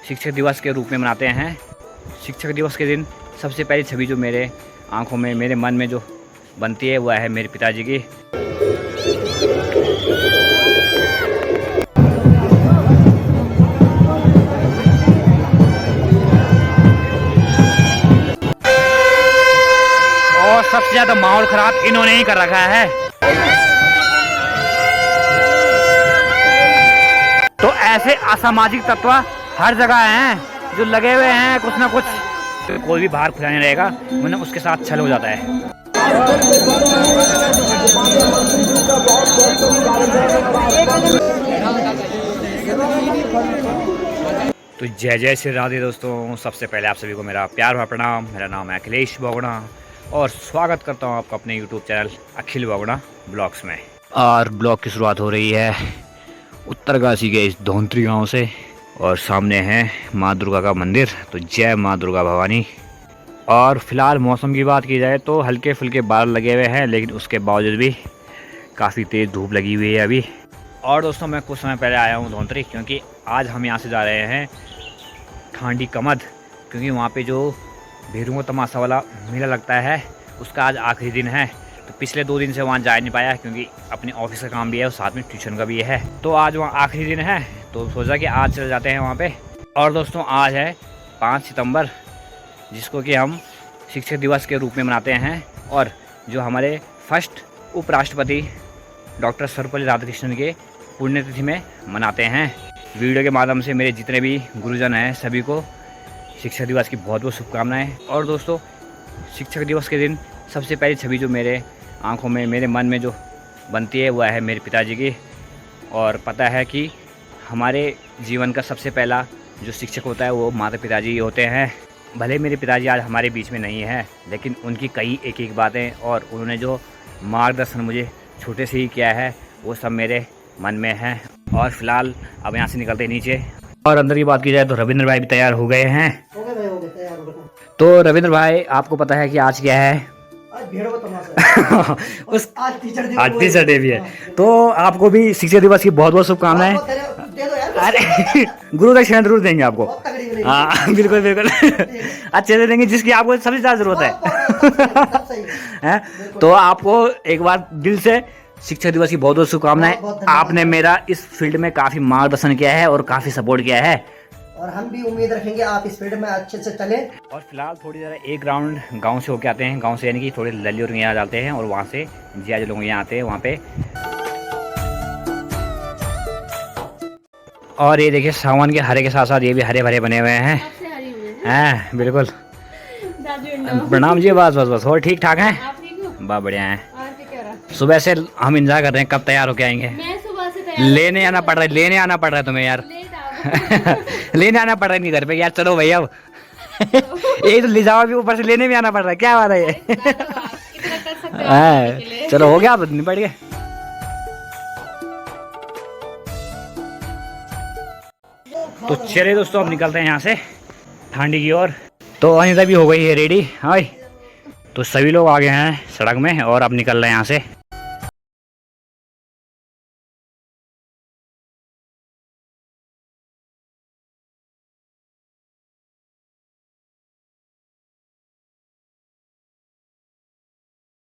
शिक्षक दिवस के रूप में मनाते हैं। शिक्षक दिवस के दिन सबसे पहली छवि जो मेरे आंखों में, मेरे मन में जो बनती है वह है मेरे पिताजी की। और सबसे ज़्यादा माहौल ख़राब इन्होंने ही कर रखा है। तो ऐसे असामाजिक तत्व हर जगह हैं जो लगे हुए हैं कुछ ना कुछ। कोई भी बाहर खुला नहीं रहेगा वरना उसके साथ छल हो जाता है। तो जय जय श्री राधे दोस्तों। सबसे पहले आप सभी को मेरा प्यार भरा प्रणाम। मेरा नाम है अखिलेश बोगड़ा और स्वागत करता हूं आपका अपने यूट्यूब चैनल अखिल बोगड़ा ब्लॉग्स में। और ब्लॉग की शुरुआत हो रही है उत्तरकाशी के इस धोंत्री गांव से और सामने है माँ दुर्गा का मंदिर। तो जय माँ दुर्गा भवानी। और फिलहाल मौसम की बात की जाए तो हल्के फुल्के बादल लगे हुए हैं, लेकिन उसके बावजूद भी काफ़ी तेज़ धूप लगी हुई है अभी। और दोस्तों मैं कुछ समय पहले आया हूँ धोंत्री, क्योंकि आज हम यहाँ से जा रहे हैं ठांडी कमद, क्योंकि वहाँ पे जो भेरुओं तमाशा वाला मेला लगता है उसका आज आखिरी दिन है। तो पिछले 2 दिन से वहाँ जा नहीं पाया क्योंकि अपने ऑफिस का काम भी है और साथ में ट्यूशन का भी है। तो आज वहाँ आखिरी दिन है तो सोचा कि आज चले जाते हैं वहाँ पे। और दोस्तों आज है 5 सितंबर, जिसको कि हम शिक्षक दिवस के रूप में मनाते हैं और जो हमारे फर्स्ट उपराष्ट्रपति डॉक्टर सर्वपल्ली राधाकृष्णन के पुण्यतिथि में मनाते हैं। वीडियो के माध्यम से मेरे जितने भी गुरुजन हैं सभी को शिक्षक दिवस की बहुत बहुत शुभकामनाएं। और दोस्तों शिक्षक दिवस के दिन सबसे पहली छवि जो मेरे आंखों में, मेरे मन में जो बनती है वह है मेरे पिताजी की। और पता है कि हमारे जीवन का सबसे पहला जो शिक्षक होता है वो माता पिताजी ही होते हैं। भले मेरे पिताजी आज हमारे बीच में नहीं है, लेकिन उनकी कई एक एक बातें और उन्होंने जो मार्गदर्शन मुझे छोटे से ही किया है वो सब मेरे मन में है। और फिलहाल अब यहाँ से निकलते हैं नीचे। और अंदर की बात की जाए तो रविंद्र भाई भी तैयार हो गए हैं। तो रविंद्र भाई आपको पता है कि आज क्या है? आज टीचर डे भी है। तो आपको भी शिक्षक दिवस की बहुत बहुत शुभकामनाएं। अरे गुरु दक्षिणा जरूर देंगे आपको। हाँ बिल्कुल बिल्कुल अच्छे से देंगे, जिसकी आपको सबसे ज़्यादा जरूरत है। तो आपको एक बार दिल से शिक्षक दिवस की बहुत बहुत शुभकामनाएं। आपने मेरा इस फील्ड में काफ़ी मार्गदर्शन किया है और काफ़ी सपोर्ट किया है और हम भी उम्मीद रखेंगे आप इस फील्ड में अच्छे से चलें। और फिलहाल थोड़ी ज़रा एक राउंड गांव से होके आते हैं। गांव से यानी कि थोड़े लल्ली और यहाँ जाते हैं और वहाँ से जिया जो लोग यहाँ आते हैं वहाँ पे। और ये देखिए सावन के हरे के साथ साथ ये भी हरे भरे बने हुए हैं। हैं बिल्कुल। प्रणाम जी। बस बस बस और ठीक ठाक हैं, बहुत बढ़िया हैं। सुबह से हम इंतजार कर रहे हैं कब तैयार होके आएंगे। लेने आना पड़ रहा है तुम्हें यार। लेने आना पड़ रहा है नहीं घर पे यार। चलो भैया अब यही तो ले जाओ, अभी ऊपर से लेने भी आना पड़ रहा है। क्या बात है ये? चलो हो गया, अब निपट गए। तो चलिए दोस्तों अब निकलते हैं यहाँ से ठांडी की ओर। तो अनिता भी हो गई है रेडी। हाँ तो सभी लोग आ गए हैं सड़क में और अब निकल रहे हैं यहाँ से।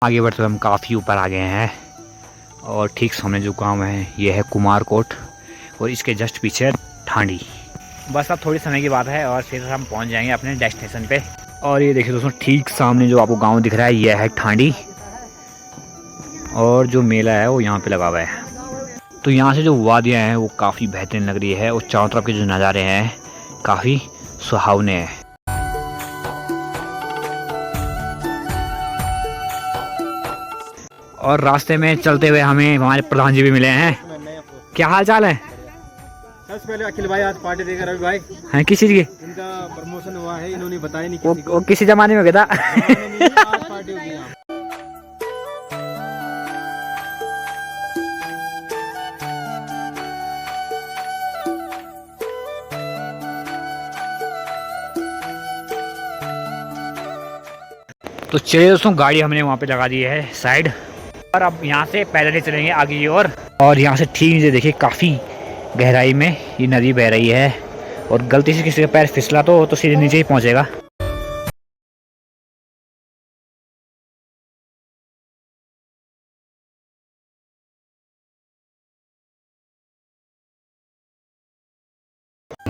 आगे बढ़ते हम काफ़ी ऊपर आ गए हैं और ठीक सामने जो गांव है ये है कुमारकोट और इसके जस्ट पीछे ठांडी। बस अब थोड़ी समय की बात है और फिर हम पहुंच जाएंगे अपने डेस्टिनेशन पे। और ये देखिए दोस्तों ठीक सामने जो आपको गांव दिख रहा है यह है ठांडी और जो मेला है वो यहाँ पे लगा हुआ है। तो यहाँ से जो वादियाँ हैं वो काफ़ी बेहतरीन लग रही है और चारों तरफ के जो नज़ारे हैं काफ़ी सुहावने हैं। और रास्ते में चलते हुए हमें हमारे प्रधान जी भी मिले हैं। क्या हाल चाल है? सबसे पहले अखिल भाई आज पार्टी देकर रवि भाई हैं किस चीज़ की? इनका प्रमोशन हुआ है, इन्होंने बताया नहीं किसी को। वो किसी जमाने में गया था। आज पार्टी होगी यहाँ। तो चलिए दोस्तों गाड़ी हमने वहाँ पे लगा दी है साइड और अब यहाँ से पैदल ही चलेंगे आगे की ओर। और यहाँ से ठीक नीचे देखिए काफ़ी गहराई में ये नदी बह रही है और गलती से किसी का पैर फिसला तो सीधे नीचे ही पहुंचेगा।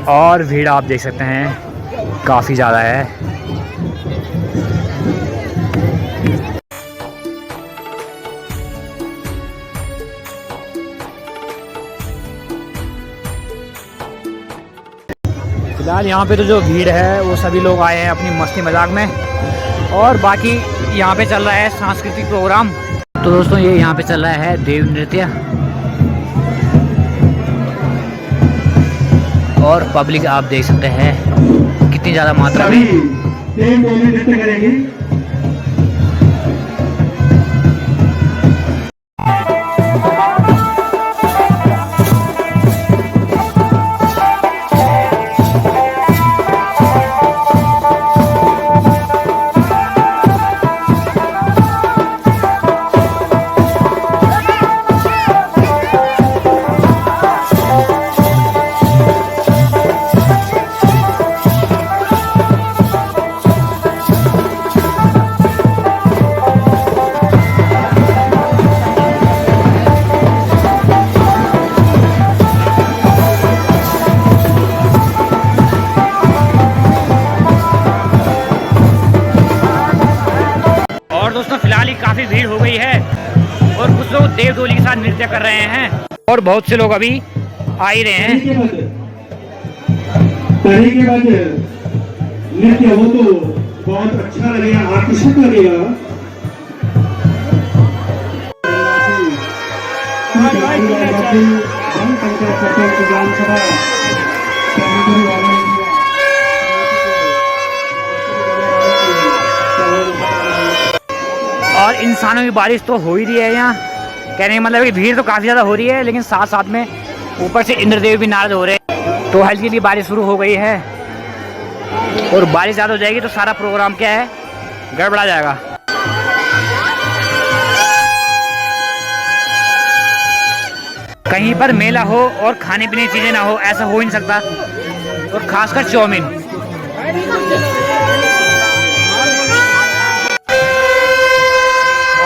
और भीड़ आप देख सकते हैं काफ़ी ज़्यादा है। फिलहाल यहाँ पे तो जो भीड़ है वो सभी लोग आए हैं अपनी मस्ती मजाक में, और बाकी यहाँ पे चल रहा है सांस्कृतिक प्रोग्राम। तो दोस्तों ये यहाँ पे चल रहा है देव नृत्य, और पब्लिक आप देख सकते हैं कितनी ज़्यादा मात्रा में। देव नृत्य करेंगे। दोस्तों फिलहाल ही काफी भीड़ हो गई है और कुछ लोग देव डोली के साथ नृत्य कर रहे हैं और बहुत से लोग अभी आ ही रहे हैं। के बाद नृत्य हो तो बहुत अच्छा लगेगा, आकर्षक लगेगा। और इंसानों की बारिश तो हो ही रही है यहाँ, कहने का मतलब कि भीड़ तो काफ़ी ज़्यादा हो रही है, लेकिन साथ साथ में ऊपर से इंद्रदेव भी नारद हो रहे हैं, तो हल्की हल्की बारिश शुरू हो गई है। और बारिश ज़्यादा हो जाएगी तो सारा प्रोग्राम क्या है गड़बड़ा जाएगा। कहीं पर मेला हो और खाने पीने की चीज़ें ना हो, ऐसा हो ही नहीं सकता, और खासकर चाउमीन।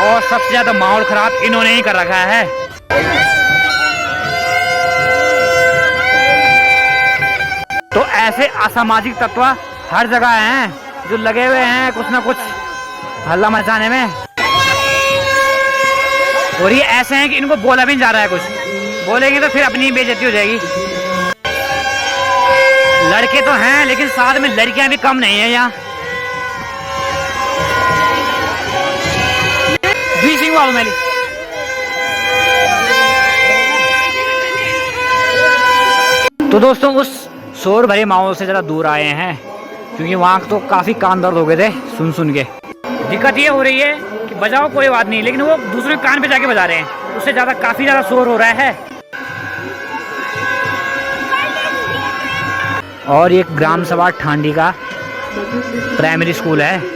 और सबसे ज्यादा माहौल खराब इन्होंने ही कर रखा है। तो ऐसे असामाजिक तत्व हर जगह हैं जो लगे हुए हैं कुछ ना कुछ हल्ला मचाने में, और ये ऐसे हैं कि इनको बोला भी नहीं जा रहा है, कुछ बोलेंगे तो फिर अपनी बेइज्जती हो जाएगी। लड़के तो हैं लेकिन साथ में लड़कियां भी कम नहीं है यहाँ। तो दोस्तों उस शोर भरे माहौल से जरा दूर आए हैं, क्योंकि वहाँ तो काफी कान दर्द हो गए थे सुन सुन के। दिक्कत ये हो रही है कि बजाओ कोई बात नहीं, लेकिन वो दूसरे कान पे जाके बजा रहे हैं, उससे ज्यादा काफी ज्यादा शोर हो रहा है। और ये ग्राम सभा ठांडी का प्राइमरी स्कूल है।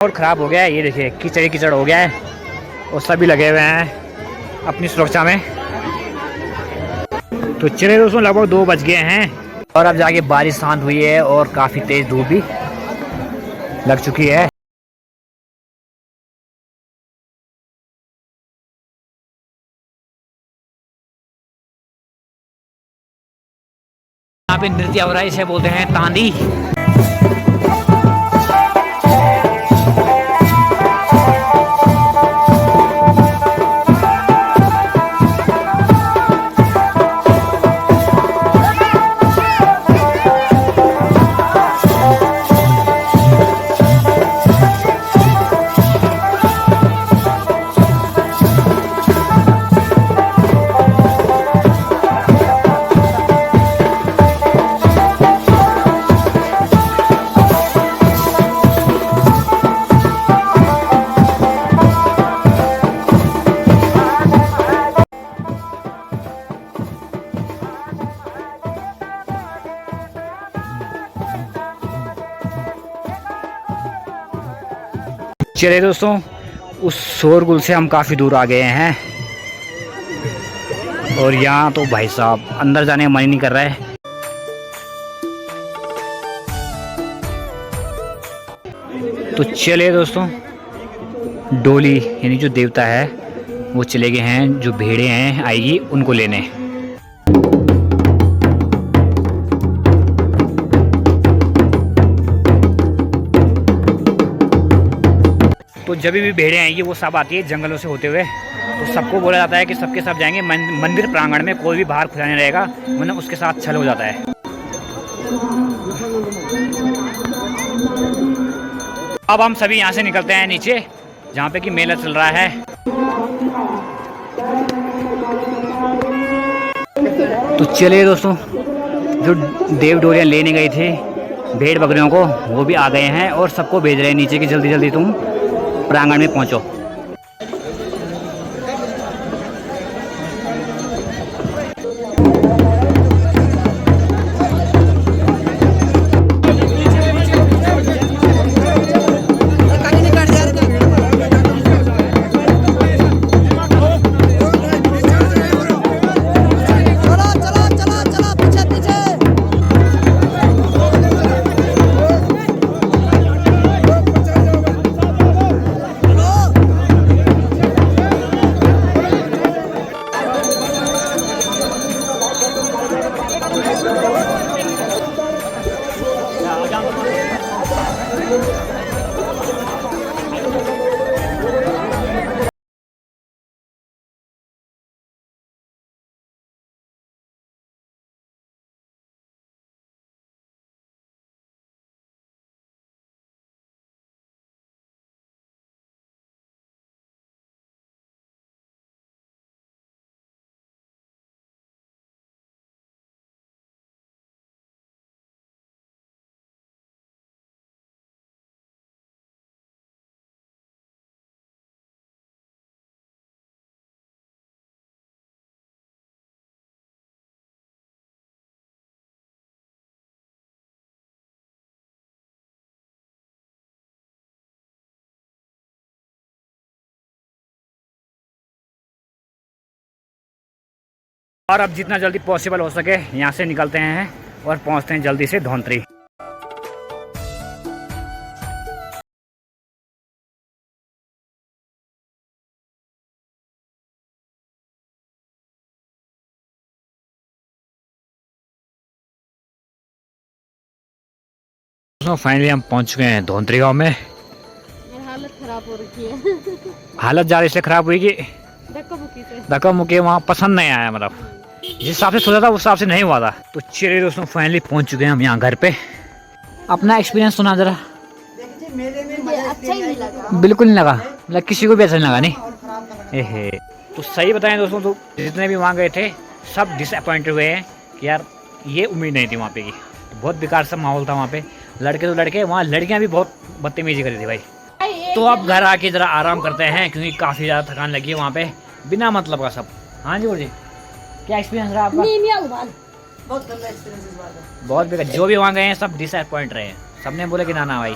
और ख़राब हो गया है, ये देखिए कीचड़ कीचड़ हो गया है, और सभी लगे हुए हैं अपनी सुरक्षा में। तो चले दोस्तों लगभग 2 बज गए हैं और अब जाके बारिश शांत हुई है और काफ़ी तेज़ धूप भी लग चुकी है। यहाँ पे नृत्य हो रहा है, इसे बोलते हैं तांदी। चलिए दोस्तों, उस शोरगुल से हम काफ़ी दूर आ गए हैं और यहाँ तो भाई साहब अंदर जाने का मन ही नहीं कर रहा है। तो चलिए दोस्तों, डोली यानी जो देवता है वो चले गए हैं, जो भेड़ें हैं आएगी उनको लेने। तो जब भी भेड़ें आएंगी वो सब आती है जंगलों से होते हुए, तो सबको बोला जाता है कि सबके सब जाएंगे मंदिर प्रांगण में, कोई भी बाहर खुला नहीं रहेगा वरना उसके साथ छल हो जाता है। अब हम सभी यहाँ से निकलते हैं नीचे जहाँ पे कि मेला चल रहा है। तो चलिए दोस्तों, जो देव डोरियाँ लेने गए थे भेड़ बकरियों को वो भी आ गए हैं और सबको भेज रहे हैं नीचे कि जल्दी जल्दी तुम प्रांगण में पहुँचो। और अब जितना जल्दी पॉसिबल हो सके यहाँ से निकलते हैं और पहुँचते हैं जल्दी से धौंतरी। फाइनली हम पहुँच चुके हैं धौंतरी गाँव में। हालत खराब हो रखी है। हालत ज़्यादा इसलिए ख़राब हुई कि धक्का मुक्की वहाँ पसंद नहीं आया, मतलब जिस हिसाब से सोचा था उस हिसाब से नहीं हुआ था। तो चलिए दोस्तों, फाइनली पहुंच चुके हैं हम यहाँ घर पे। अपना एक्सपीरियंस सुना जरा। अच्छा ही नहीं लगा, बिल्कुल नहीं लगा, मतलब किसी को भी अच्छा नहीं लगा। नहीं एहे, तो सही बताएं दोस्तों, तो जितने भी वहाँ गए थे सब डिसअपॉइंटेड हुए हैं कि यार ये उम्मीद नहीं थी वहाँ पे की। बहुत बेकार सा माहौल था वहाँ पे। लड़के तो लड़के, वहाँ लड़कियाँ भी बहुत बदतमीजी कर रही थी भाई। तो अब घर आके ज़रा आराम करते हैं क्योंकि काफ़ी ज़्यादा थकान लगी है वहाँ पे, बिना मतलब का सब। हाँ जी जी, क्या एक्सपीरियंस रहा आपका? बहुत गंदा एक्सपीरियंस इस बार का। बहुत बेकार। जो भी वहाँ गए हैं सब डिसअपॉइंट रहे हैं, सबने बोले कि ना ना भाई